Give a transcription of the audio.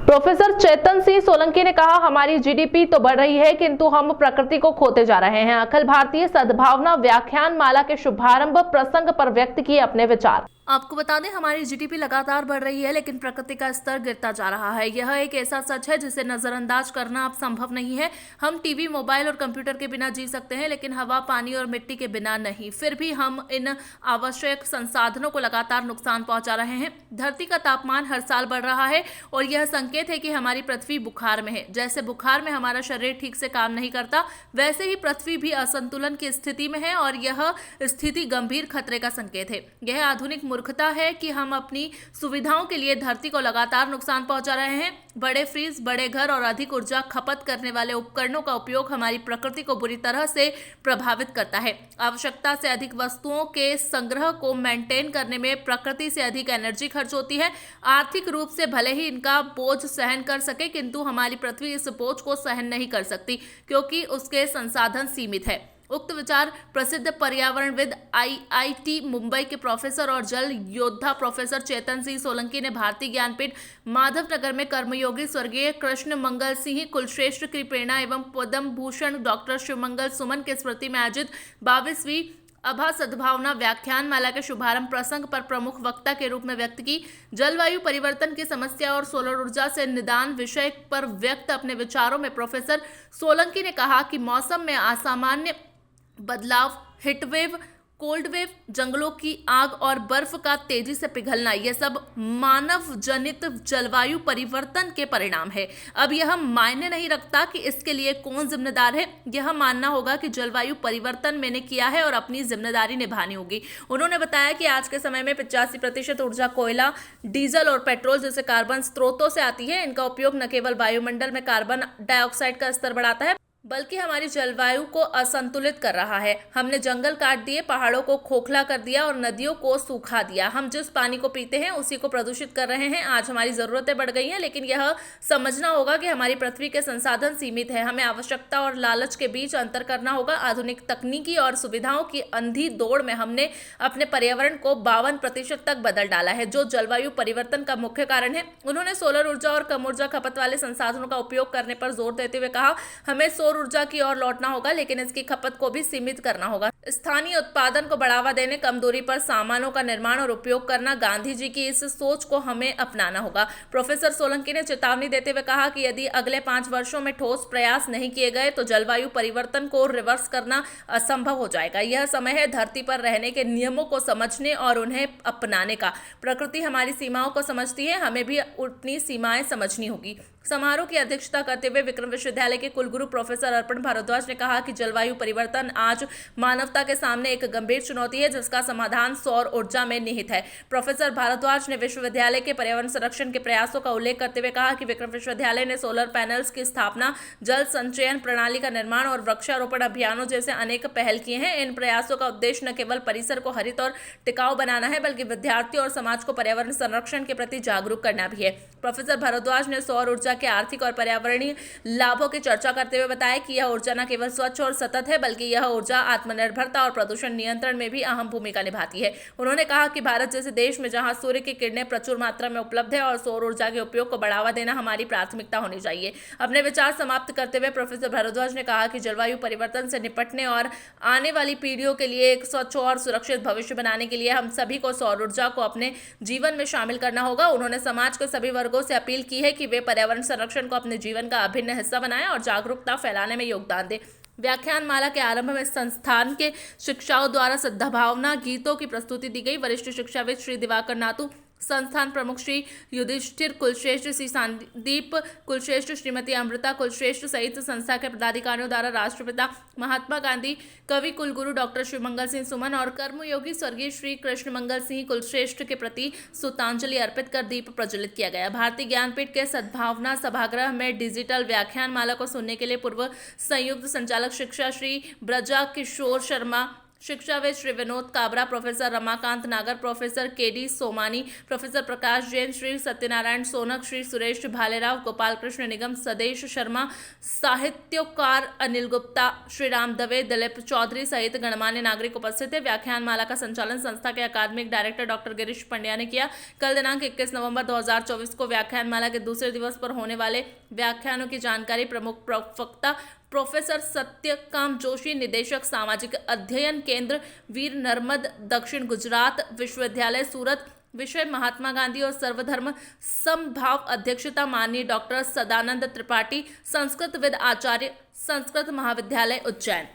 Professor Chetan Singh Solanki ने कहा, हमारी जीडीपी तो बढ़ रही है किंतु हम प्रकृति को खोते जा रहे हैं। अखिल भारतीय सद्भावना व्याख्यान माला के शुभारंभ प्रसंग पर व्यक्त किए अपने विचार। आपको बता दें, हमारी जीडीपी लगातार बढ़ रही है लेकिन प्रकृति का स्तर गिरता जा रहा है। यह एक ऐसा सच है जिसे नजरअंदाज करना अब संभव नहीं है। हम टीवी, मोबाइल और कंप्यूटर के बिना जी सकते हैं लेकिन हवा, पानी और मिट्टी के बिना नहीं। फिर भी हम इन आवश्यक संसाधनों को लगातार नुकसान पहुंचा रहे हैं। धरती का तापमान हर साल बढ़ रहा है और यह संकेत है कि हमारी पृथ्वी बुखार में है। जैसे बुखार में हमारा शरीर ठीक से काम नहीं करता, वैसे ही पृथ्वी भी असंतुलन की स्थिति में है और यह स्थिति गंभीर खतरे का संकेत है। यह आधुनिक मूर्खता है कि हम अपनी सुविधाओं के लिए धरती को लगातार नुकसान पहुंचा रहे हैं। बड़े फ्रीज, बड़े घर और अधिक ऊर्जा खपत करने वाले उपकरणों का उपयोग हमारी प्रकृति को बुरी तरह से प्रभावित करता है। आवश्यकता से अधिक वस्तुओं के संग्रह को मेंटेन करने में प्रकृति से अधिक एनर्जी खर्च होती है। आर्थिक रूप से भले ही इनका बोझ सहन कर सके किंतु हमारी पृथ्वी इस बोझ को सहन नहीं कर सकती क्योंकि उसके संसाधन सीमित है। उक्त विचार प्रसिद्ध पर्यावरणविद आईआईटी मुंबई के प्रोफेसर और जल योद्धा प्रोफेसर चेतन सिंह सोलंकी ने भारतीय ज्ञानपीठ माधवनगर में कर्मयोगी स्वर्गीय कृष्ण मंगल सिंह कुलश्रेष्ठ की प्रेरणा एवं पद्म भूषण डॉक्टर शिवमंगल सुमन के स्मृति में आयोजित 22वीं अभा सद्भावना व्याख्यान माला के शुभारंभ प्रसंग पर प्रमुख वक्ता के रूप में व्यक्त की। जलवायु परिवर्तन की समस्या और सोलर ऊर्जा से निदान विषय पर व्यक्त अपने विचारों में प्रोफेसर सोलंकी ने कहा कि मौसम में असामान्य बदलाव, हीटवेव, कोल्ड वेव, जंगलों की आग और बर्फ का तेजी से पिघलना, यह सब मानव जनित जलवायु परिवर्तन के परिणाम है। अब यह मायने नहीं रखता कि इसके लिए कौन जिम्मेदार है, यह मानना होगा कि जलवायु परिवर्तन मैंने किया है और अपनी जिम्मेदारी निभानी होगी। उन्होंने बताया कि आज के समय में 85% ऊर्जा कोयला, डीजल और पेट्रोल जैसे कार्बन स्रोतों से आती है। इनका उपयोग न केवल वायुमंडल में कार्बन डाइऑक्साइड का स्तर बढ़ाता है बल्कि हमारी जलवायु को असंतुलित कर रहा है। हमने जंगल काट दिए, पहाड़ों को खोखला कर दिया और नदियों को सूखा दिया। हम जिस पानी को पीते हैं उसी को प्रदूषित कर रहे हैं। आज हमारी ज़रूरतें बढ़ गई हैं लेकिन यह समझना होगा कि हमारी पृथ्वी के संसाधन सीमित है। हमें आवश्यकता और लालच के बीच अंतर करना होगा। आधुनिक तकनीकी और सुविधाओं की अंधी दौड़ में हमने अपने पर्यावरण को 52% तक बदल डाला है, जो जलवायु परिवर्तन का मुख्य कारण है। उन्होंने सोलर ऊर्जा और कम ऊर्जा खपत वाले संसाधनों का उपयोग करने पर जोर देते हुए कहा, हमें सौर ऊर्जा की ओर लौटना होगा लेकिन इसकी खपत को भी सीमित करना होगा। स्थानीय उत्पादन को बढ़ावा देने, कम दूरी पर सामानों का निर्माण और उपयोग करना, गांधी जी की इस सोच को हमें अपनाना होगा। प्रोफेसर सोलंकी ने चेतावनी देते हुए कहा कि यदि अगले 5 वर्षों में ठोस प्रयास नहीं किए गए तो जलवायु परिवर्तन को रिवर्स करना असंभव हो जाएगा। यह समय है धरती पर रहने के नियमों को समझने और उन्हें अपनाने का। प्रकृति हमारी सीमाओं को समझती है, हमें भी अपनी सीमाएं समझनी होगी। समारोह की अध्यक्षता करते हुए विक्रम विश्वविद्यालय के कुलगुरु प्रोफेसर अर्पण भारद्वाज ने कहा कि जलवायु परिवर्तन आज मानवता के सामने एक गंभीर चुनौती है जिसका समाधान सौर ऊर्जा में निहित है। प्रोफेसर भारद्वाज ने विश्वविद्यालय के पर्यावरण संरक्षण के प्रयासों का उल्लेख करते हुए कहा कि विक्रम विश्वविद्यालय ने सोलर पैनल्स की स्थापना, जल संचयन प्रणाली का निर्माण और वृक्षारोपण अभियानों जैसे अनेक पहल किए हैं। इन प्रयासों का उद्देश्य न केवल परिसर को हरित और टिकाऊ बनाना है बल्कि विद्यार्थियों और समाज को पर्यावरण संरक्षण के प्रति जागरूक करना भी है। प्रोफेसर भारद्वाज ने सौर ऊर्जा के आर्थिक और पर्यावरणीय लाभों की चर्चा करते हुए बताया कि यह ऊर्जा न केवल स्वच्छ और सतत है बल्कि यह ऊर्जा आत्मनिर्भरता और प्रदूषण नियंत्रण में भी अहम भूमिका निभाती है। उन्होंने कहा कि भारत जैसे देश में जहां सूर्य की किरणें प्रचुर मात्रा में उपलब्ध है और सौर ऊर्जा के उपयोग को बढ़ावा देना हमारी प्राथमिकता होनी चाहिए। अपने विचार समाप्त करते हुए प्रोफेसर भारद्वाज ने कहा कि जलवायु परिवर्तन से निपटने और आने वाली पीढ़ियों के लिए एक स्वच्छ और सुरक्षित भविष्य बनाने के लिए हम सभी को सौर ऊर्जा को अपने जीवन में शामिल करना होगा। उन्होंने समाज के सभी वर्गों से अपील की है कि वे पर्यावरण संरक्षण को अपने जीवन का अभिन्न हिस्सा बनाएं और जागरूकता फैलाने में योगदान दें। व्याख्यान माला के आरंभ में संस्थान के शिक्षाओं द्वारा सद्भावना गीतों की प्रस्तुति दी गई। वरिष्ठ शिक्षाविद श्री दिवाकर नातू, संस्थान प्रमुख श्री युधिष्ठिर कुलश्रेष्ठ, श्री संदीप कुलश्रेष्ठ, श्रीमती अमृता कुलश्रेष्ठ सहित संस्था के पदाधिकारियों द्वारा राष्ट्रपिता महात्मा गांधी, कवि कुलगुरु डॉक्टर शिवमंगल सिंह सुमन और कर्मयोगी स्वर्गीय श्री कृष्ण मंगल सिंह कुलश्रेष्ठ के प्रति सुतांजलि अर्पित कर दीप प्रज्वलित किया गया। भारतीय ज्ञानपीठ के सद्भावना सभागृह में डिजिटल व्याख्यान माला को सुनने के लिए पूर्व संयुक्त संचालक शिक्षा श्री ब्रजा किशोर शर्मा, शिक्षाविद श्री विनोद काबरा, प्रोफेसर रमाकांत नागर, प्रोफेसर केडी सोमानी, प्रोफेसर प्रकाश जैन, श्री सत्यनारायण सोनक, श्री सुरेश भालेराव, गोपाल कृष्ण निगम, सदेश शर्मा, साहित्यकार अनिल गुप्ता, श्री राम दवे, दिलीप चौधरी सहित गणमान्य नागरिक उपस्थित थे। व्याख्यान माला का संचालन संस्था के अकादमिक डायरेक्टर डॉक्टर गिरीश पंड्या ने किया। कल दिनांक 21 नवंबर 2024 को व्याख्यान माला के दूसरे दिवस पर होने वाले व्याख्यानों की जानकारी प्रमुख प्रवक्ता प्रोफेसर सत्यकाम जोशी, निदेशक सामाजिक अध्ययन केंद्र वीर नर्मद दक्षिण गुजरात विश्वविद्यालय सूरत, विषय महात्मा गांधी और सर्वधर्म समभाव, अध्यक्षता माननीय डॉक्टर सदानंद त्रिपाठी, संस्कृतविद आचार्य, संस्कृत महाविद्यालय उज्जैन।